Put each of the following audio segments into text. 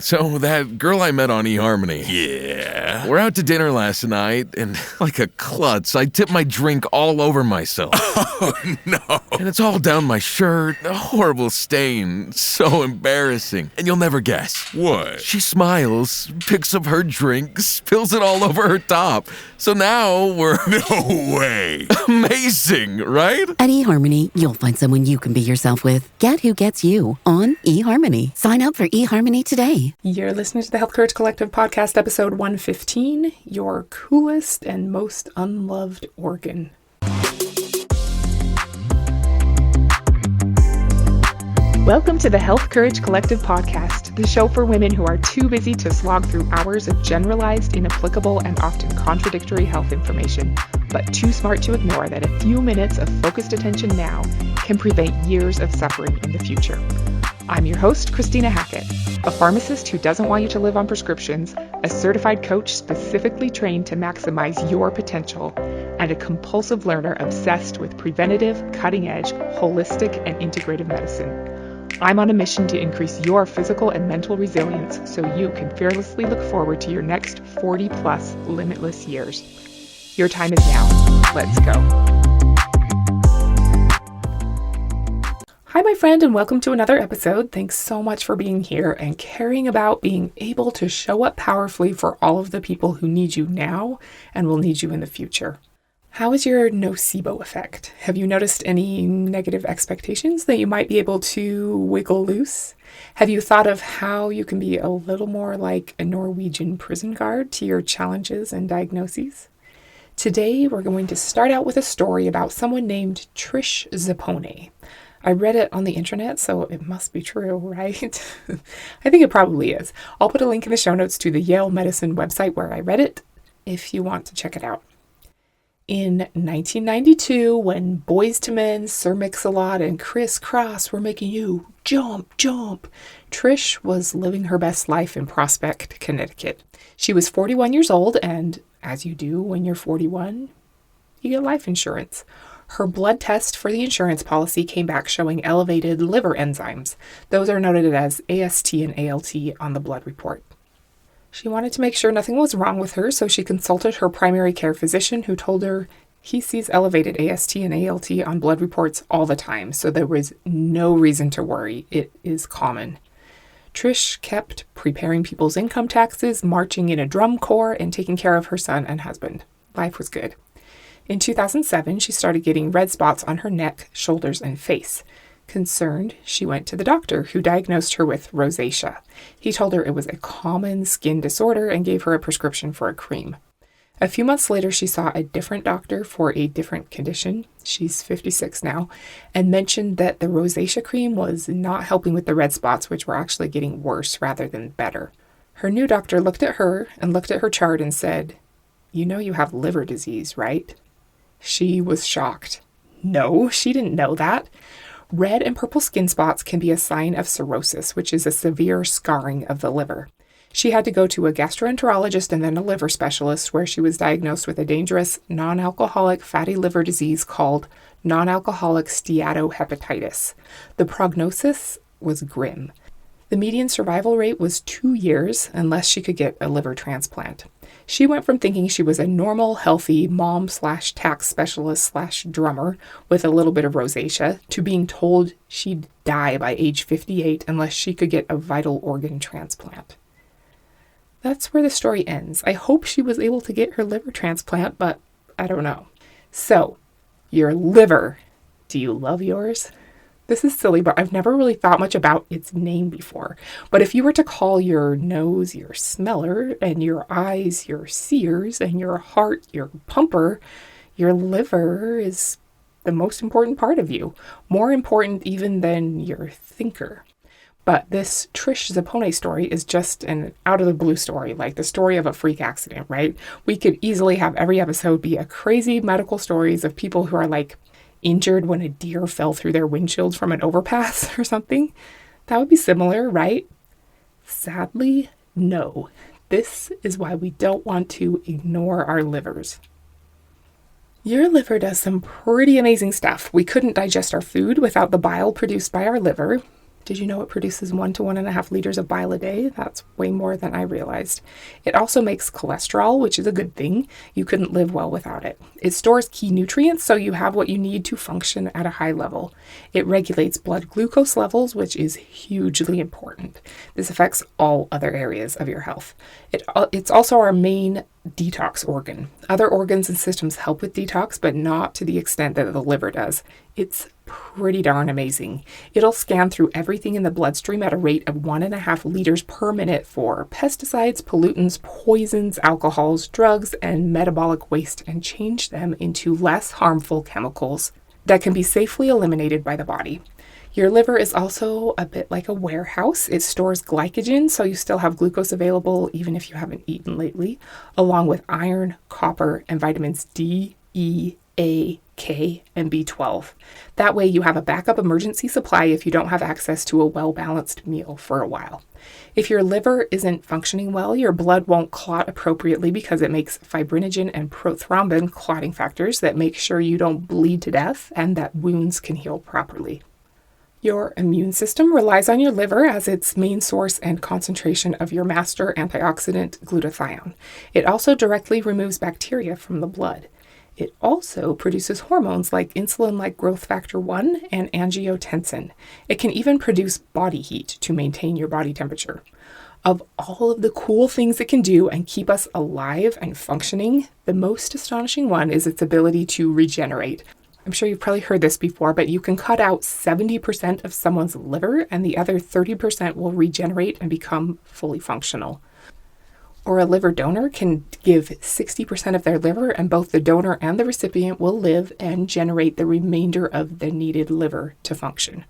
So that girl I met on eHarmony. Yeah. We're out to dinner last night, and like a klutz, I tipped my drink all over myself. Oh, no. And it's all down my shirt. A horrible stain. So embarrassing. And you'll never guess. What? She smiles, picks up her drink, spills it all over her top. So now we're... No way. Amazing, right? At eHarmony, you'll find someone you can be yourself with. Get who gets you on eHarmony. Sign up for eHarmony today. You're listening to the Health Courage Collective podcast, episode 115, Your Coolest and Most Unloved Organ. Welcome to the Health Courage Collective podcast, the show for women who are too busy to slog through hours of generalized, inapplicable, and often contradictory health information, but too smart to ignore that a few minutes of focused attention now can prevent years of suffering in the future. I'm your host, Christina Hackett, a pharmacist who doesn't want you to live on prescriptions, a certified coach specifically trained to maximize your potential, and a compulsive learner obsessed with preventative, cutting-edge, holistic, and integrative medicine. I'm on a mission to increase your physical and mental resilience so you can fearlessly look forward to your next 40-plus limitless years. Your time is now. Let's go. Hi, my friend, and welcome to another episode. Thanks so much for being here and caring about being able to show up powerfully for all of the people who need you now and will need you in the future. How is your nocebo effect? Have you noticed any negative expectations that you might be able to wiggle loose? Have you thought of how you can be a little more like a Norwegian prison guard to your challenges and diagnoses? Today, we're going to start out with a story about someone named Trish Zappone. I read it on the internet, so it must be true, right? I think it probably is. I'll put a link in the show notes to the Yale Medicine website where I read it if you want to check it out. In 1992, when Boyz II Men, Sir Mix-a-Lot, and Criss Cross were making you jump, Trish was living her best life in Prospect, Connecticut. She was 41 years old, and as you do when you're 41, you get life insurance. Her blood test for the insurance policy came back showing elevated liver enzymes. Those are noted as AST and ALT on the blood report. She wanted to make sure nothing was wrong with her, so she consulted her primary care physician, who told her he sees elevated AST and ALT on blood reports all the time, so there was no reason to worry. It is common. Trish kept preparing people's income taxes, marching in a drum corps, and taking care of her son and husband. Life was good. In 2007, she started getting red spots on her neck, shoulders, and face. Concerned, she went to the doctor, who diagnosed her with rosacea. He told her it was a common skin disorder and gave her a prescription for a cream. A few months later, she saw a different doctor for a different condition. She's 56 now, and mentioned that the rosacea cream was not helping with the red spots, which were actually getting worse rather than better. Her new doctor looked at her and looked at her chart and said, "You know you have liver disease, right?" She was shocked. No, she didn't know that. Red and purple skin spots can be a sign of cirrhosis, which is a severe scarring of the liver. She had to go to a gastroenterologist and then a liver specialist, where she was diagnosed with a dangerous non-alcoholic fatty liver disease called non-alcoholic steatohepatitis. The prognosis was grim. The median survival rate was 2 years unless she could get a liver transplant. She went from thinking she was a normal, healthy mom/tax specialist/drummer with a little bit of rosacea to being told she'd die by age 58 unless she could get a vital organ transplant. That's where the story ends. I hope she was able to get her liver transplant, but I don't know. So, your liver. Do you love yours? This is silly, but I've never really thought much about its name before. But if you were to call your nose your smeller, and your eyes your seers, and your heart your pumper, your liver is the most important part of you. More important even than your thinker. But this Trish Zappone story is just an out-of-the-blue story, like the story of a freak accident, right? We could easily have every episode be a crazy medical stories of people who are like injured when a deer fell through their windshield from an overpass or something. That would be similar, right? Sadly, no. This is why we don't want to ignore our livers. Your liver does some pretty amazing stuff. We couldn't digest our food without the bile produced by our liver. Did you know it produces 1 to 1.5 liters of bile a day? That's way more than I realized. It also makes cholesterol, which is a good thing. You couldn't live well without it. It stores key nutrients so you have what you need to function at a high level. It regulates blood glucose levels, which is hugely important. This affects all other areas of your health. It's also our main detox organ. Other organs and systems help with detox, but not to the extent that the liver does. It's pretty darn amazing. It'll scan through everything in the bloodstream at a rate of 1.5 liters per minute for pesticides, pollutants, poisons, alcohols, drugs, and metabolic waste, and change them into less harmful chemicals that can be safely eliminated by the body. Your liver is also a bit like a warehouse. It stores glycogen, so you still have glucose available even if you haven't eaten lately, along with iron, copper, and vitamins D, E, A, K, and B12. That way you have a backup emergency supply if you don't have access to a well-balanced meal for a while. If your liver isn't functioning well, your blood won't clot appropriately because it makes fibrinogen and prothrombin clotting factors that make sure you don't bleed to death and that wounds can heal properly. Your immune system relies on your liver as its main source and concentration of your master antioxidant, glutathione. It also directly removes bacteria from the blood. It also produces hormones like insulin-like growth factor 1 and angiotensin. It can even produce body heat to maintain your body temperature. Of all of the cool things it can do and keep us alive and functioning, the most astonishing one is its ability to regenerate. I'm sure you've probably heard this before, but you can cut out 70% of someone's liver and the other 30% will regenerate and become fully functional. Or a liver donor can give 60% of their liver and both the donor and the recipient will live and generate the remainder of the needed liver to function.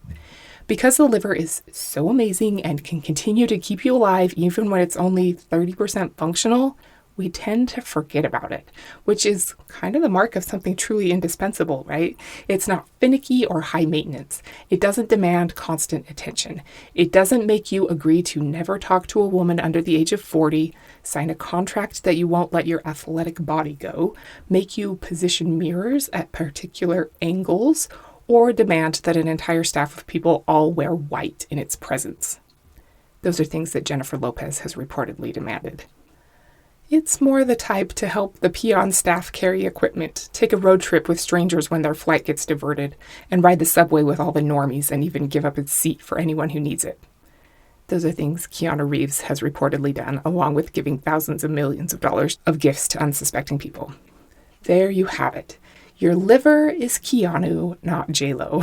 Because the liver is so amazing and can continue to keep you alive even when it's only 30% functional, we tend to forget about it, which is kind of the mark of something truly indispensable, right? It's not finicky or high maintenance. It doesn't demand constant attention. It doesn't make you agree to never talk to a woman under the age of 40, sign a contract that you won't let your athletic body go, make you position mirrors at particular angles, or demand that an entire staff of people all wear white in its presence. Those are things that Jennifer Lopez has reportedly demanded. It's more the type to help the peon staff carry equipment, take a road trip with strangers when their flight gets diverted, and ride the subway with all the normies and even give up its seat for anyone who needs it. Those are things Keanu Reeves has reportedly done, along with giving thousands of millions of dollars of gifts to unsuspecting people. There you have it. Your liver is Keanu, not J-Lo.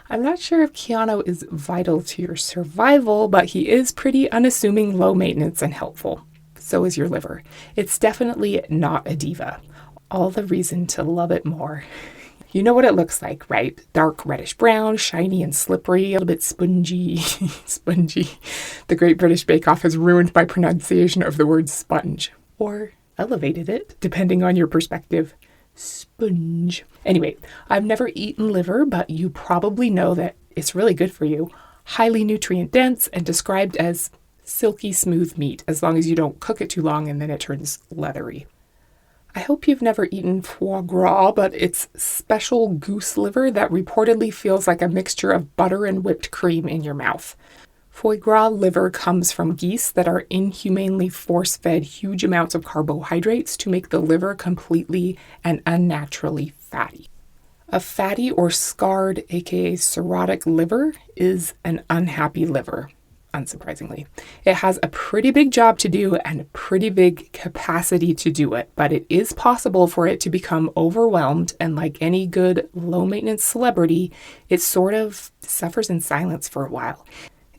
I'm not sure if Keanu is vital to your survival, but he is pretty unassuming, low maintenance, and helpful. So is your liver. It's definitely not a diva. All the reason to love it more. You know what it looks like, right? Dark reddish brown, shiny and slippery, a little bit spongy. Spongy. The Great British Bake Off has ruined my pronunciation of the word sponge. Or elevated it, depending on your perspective. Sponge. Anyway, I've never eaten liver, but you probably know that it's really good for you. Highly nutrient dense and described as silky smooth meat, as long as you don't cook it too long and then it turns leathery. I hope you've never eaten foie gras, but it's special goose liver that reportedly feels like a mixture of butter and whipped cream in your mouth. Foie gras liver comes from geese that are inhumanely force-fed huge amounts of carbohydrates to make the liver completely and unnaturally fatty. A fatty or scarred, aka cirrhotic liver, is an unhappy liver. Unsurprisingly. It has a pretty big job to do and a pretty big capacity to do it, but it is possible for it to become overwhelmed, and like any good low-maintenance celebrity, it sort of suffers in silence for a while.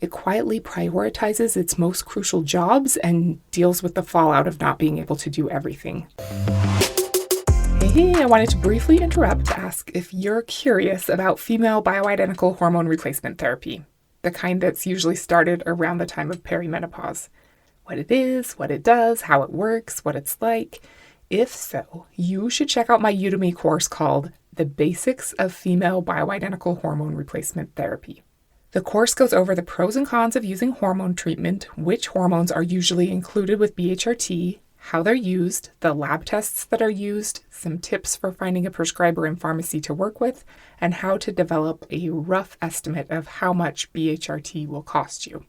It quietly prioritizes its most crucial jobs and deals with the fallout of not being able to do everything. Hey, I wanted to briefly interrupt to ask if you're curious about female bioidentical hormone replacement therapy. The kind that's usually started around the time of perimenopause. What it is, what it does, how it works, what it's like. If so, you should check out my Udemy course called The Basics of Female Bioidentical Hormone Replacement Therapy. The course goes over the pros and cons of using hormone treatment, which hormones are usually included with BHRT, how they're used, the lab tests that are used, some tips for finding a prescriber in pharmacy to work with, and how to develop a rough estimate of how much BHRT will cost you.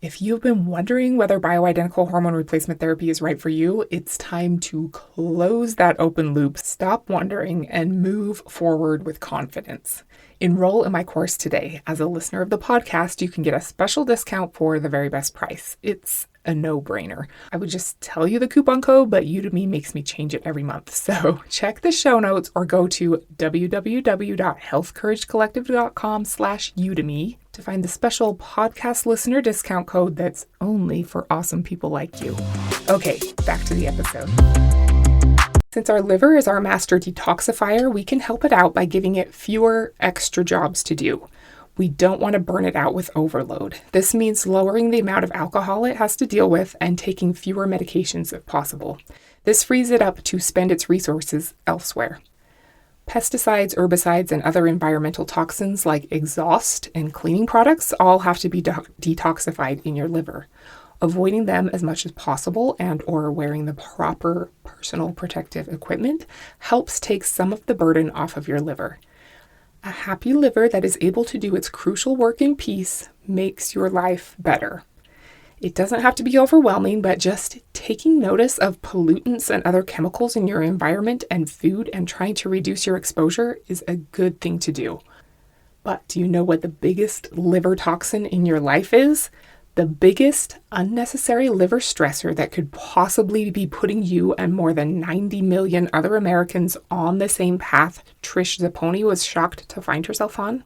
If you've been wondering whether bioidentical hormone replacement therapy is right for you, it's time to close that open loop, stop wondering, and move forward with confidence. Enroll in my course today. As a listener of the podcast, you can get a special discount for the very best price. It's a no-brainer. I would just tell you the coupon code, but Udemy makes me change it every month. So check the show notes or go to www.healthcouragecollective.com/Udemy to find the special podcast listener discount code that's only for awesome people like you. Okay, back to the episode. Since our liver is our master detoxifier, we can help it out by giving it fewer extra jobs to do. We don't want to burn it out with overload. This means lowering the amount of alcohol it has to deal with and taking fewer medications if possible. This frees it up to spend its resources elsewhere. Pesticides, herbicides, and other environmental toxins like exhaust and cleaning products all have to be detoxified in your liver. Avoiding them as much as possible and or wearing the proper personal protective equipment helps take some of the burden off of your liver. A happy liver that is able to do its crucial work in peace makes your life better. It doesn't have to be overwhelming, but just taking notice of pollutants and other chemicals in your environment and food and trying to reduce your exposure is a good thing to do. But do you know what the biggest liver toxin in your life is? The biggest unnecessary liver stressor that could possibly be putting you and more than 90 million other Americans on the same path Trish Zapponi was shocked to find herself on?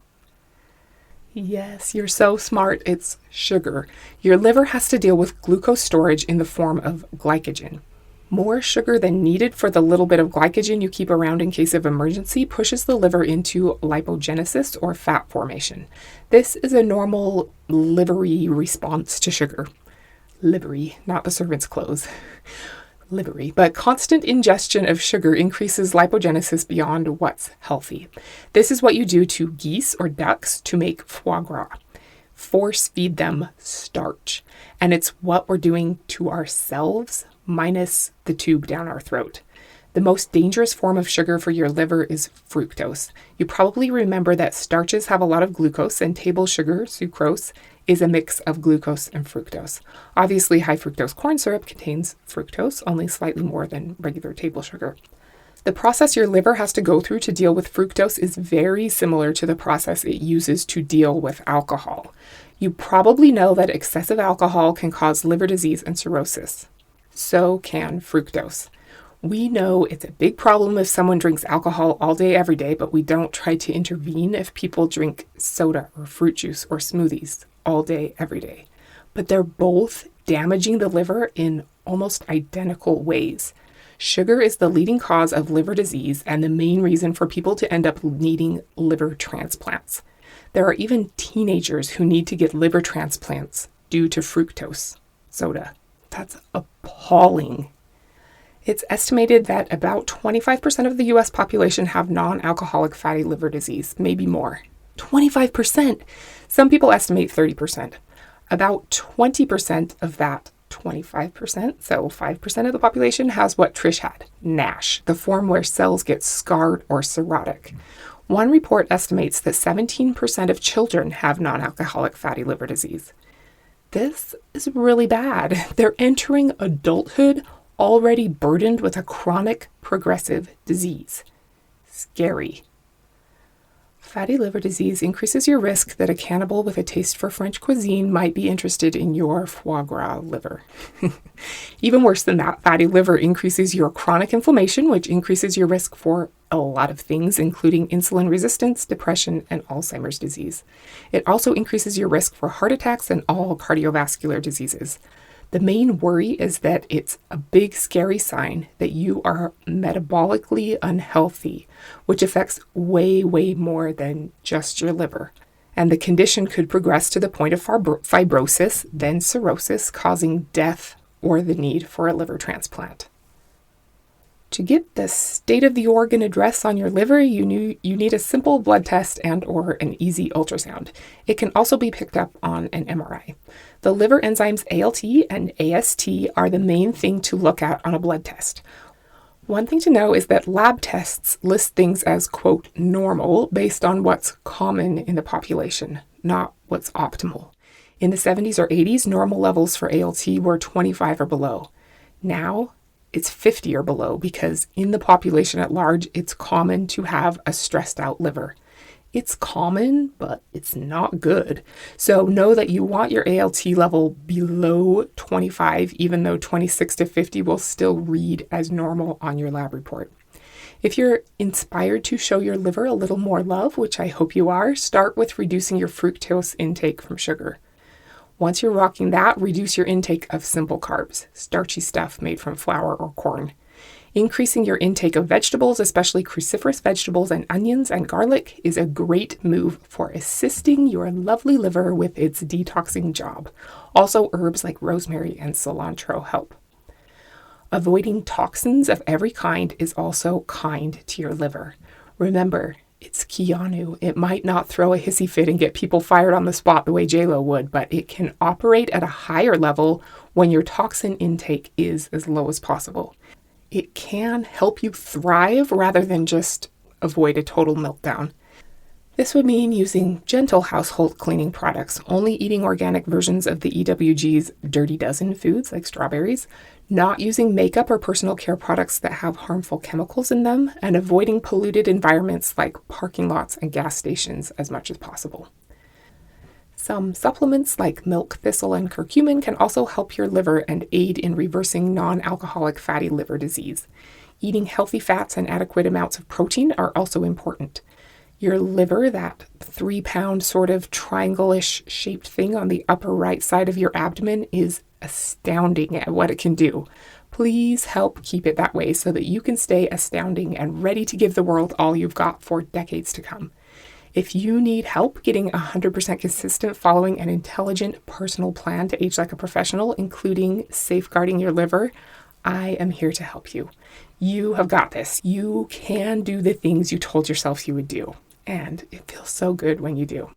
Yes, you're so smart. It's sugar. Your liver has to deal with glucose storage in the form of glycogen. More sugar than needed for the little bit of glycogen you keep around in case of emergency pushes the liver into lipogenesis or fat formation. This is a normal livery response to sugar. Livery, not the servant's clothes. Livery. But constant ingestion of sugar increases lipogenesis beyond what's healthy. This is what you do to geese or ducks to make foie gras. Force feed them starch. And it's what we're doing to ourselves minus the tube down our throat. The most dangerous form of sugar for your liver is fructose. You probably remember that starches have a lot of glucose, and table sugar, sucrose, is a mix of glucose and fructose. Obviously, high fructose corn syrup contains fructose, only slightly more than regular table sugar. The process your liver has to go through to deal with fructose is very similar to the process it uses to deal with alcohol. You probably know that excessive alcohol can cause liver disease and cirrhosis. So can fructose. We know it's a big problem if someone drinks alcohol all day, every day, but we don't try to intervene if people drink soda or fruit juice or smoothies all day, every day. But they're both damaging the liver in almost identical ways. Sugar is the leading cause of liver disease and the main reason for people to end up needing liver transplants. There are even teenagers who need to get liver transplants due to fructose soda. That's appalling. It's estimated that about 25% of the US population have non-alcoholic fatty liver disease, maybe more. 25%! Some people estimate 30%. About 20% of that 25%, so 5% of the population, has what Trish had, NASH, the form where cells get scarred or cirrhotic. One report estimates that 17% of children have non-alcoholic fatty liver disease. This is really bad. They're entering adulthood already burdened with a chronic progressive disease. Scary. Fatty liver disease increases your risk that a cannibal with a taste for French cuisine might be interested in your foie gras liver. Even worse than that, fatty liver increases your chronic inflammation, which increases your risk for a lot of things, including insulin resistance, depression, and Alzheimer's disease. It also increases your risk for heart attacks and all cardiovascular diseases. The main worry is that it's a big, scary sign that you are metabolically unhealthy, which affects way, way more than just your liver. And the condition could progress to the point of fibrosis, then cirrhosis, causing death or the need for a liver transplant. To get the state of the organ address on your liver, you need a simple blood test and or an easy ultrasound. It can also be picked up on an MRI. The liver enzymes ALT and AST are the main thing to look at on a blood test. One thing to know is that lab tests list things as, quote, normal based on what's common in the population, not what's optimal. In the 70s or 80s, normal levels for ALT were 25 or below. Now, it's 50 or below because in the population at large, it's common to have a stressed out liver. It's common, but it's not good. So know that you want your ALT level below 25, even though 26 to 50 will still read as normal on your lab report. If you're inspired to show your liver a little more love, which I hope you are, start with reducing your fructose intake from sugar. Once you're rocking that, reduce your intake of simple carbs, starchy stuff made from flour or corn. Increasing your intake of vegetables, especially cruciferous vegetables and onions and garlic, is a great move for assisting your lovely liver with its detoxing job. Also, herbs like rosemary and cilantro help. Avoiding toxins of every kind is also kind to your liver. Remember, it's Keanu. It might not throw a hissy fit and get people fired on the spot the way J-Lo would, but it can operate at a higher level when your toxin intake is as low as possible. It can help you thrive rather than just avoid a total meltdown. This would mean using gentle household cleaning products, only eating organic versions of the EWG's Dirty Dozen foods like strawberries, not using makeup or personal care products that have harmful chemicals in them, and avoiding polluted environments like parking lots and gas stations as much as possible. Some supplements like milk thistle and curcumin can also help your liver and aid in reversing non-alcoholic fatty liver disease. Eating healthy fats and adequate amounts of protein are also important. Your liver, that 3-pound sort of triangle-ish shaped thing on the upper right side of your abdomen, is astounding at what it can do. Please help keep it that way so that you can stay astounding and ready to give the world all you've got for decades to come. If you need help getting 100% consistent following an intelligent personal plan to age like a professional, including safeguarding your liver, I am here to help you. You have got this. You can do the things you told yourself you would do. And it feels so good when you do.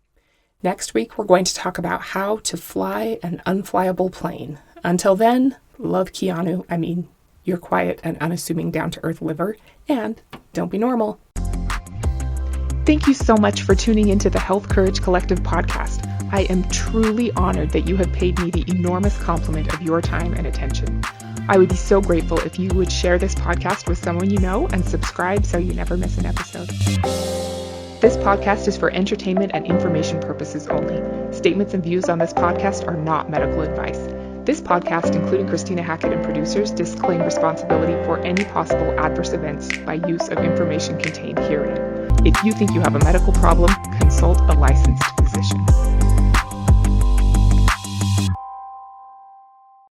Next week, we're going to talk about how to fly an unflyable plane. Until then, love Keanu. Your quiet and unassuming down-to-earth liver. And don't be normal. Thank you so much for tuning into the Health Courage Collective podcast. I am truly honored that you have paid me the enormous compliment of your time and attention. I would be so grateful if you would share this podcast with someone you know and subscribe so you never miss an episode. This podcast is for entertainment and information purposes only. Statements and views on this podcast are not medical advice. This podcast, including Christina Hackett and producers, disclaim responsibility for any possible adverse events by use of information contained herein. If you think you have a medical problem, consult a licensed physician.